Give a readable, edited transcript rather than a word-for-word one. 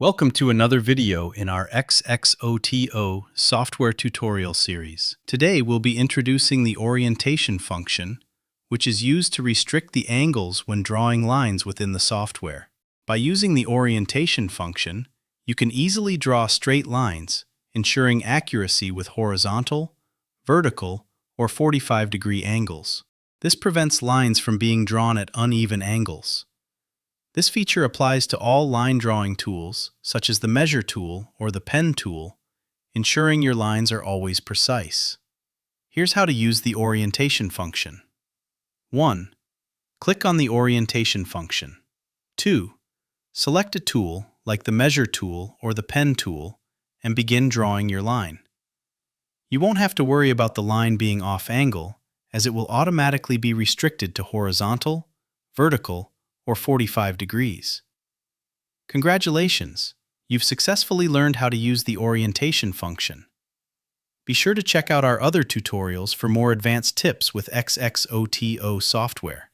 Welcome to another video in our XXOTO software tutorial series. Today we'll be introducing the orientation function, which is used to restrict the angles when drawing lines within the software. By using the orientation function, you can easily draw straight lines, ensuring accuracy with horizontal, vertical, or 45-degree angles. This prevents lines from being drawn at uneven angles. This feature applies to all line drawing tools, such as the measure tool or the pen tool, ensuring your lines are always precise. Here's how to use the orientation function. 1. Click on the orientation function. 2. Select a tool, like the measure tool or the pen tool, and begin drawing your line. You won't have to worry about the line being off angle, as it will automatically be restricted to horizontal, vertical, or 45 degrees. Congratulations! You've successfully learned how to use the orientation function. Be sure to check out our other tutorials for more advanced tips with XXOTO software.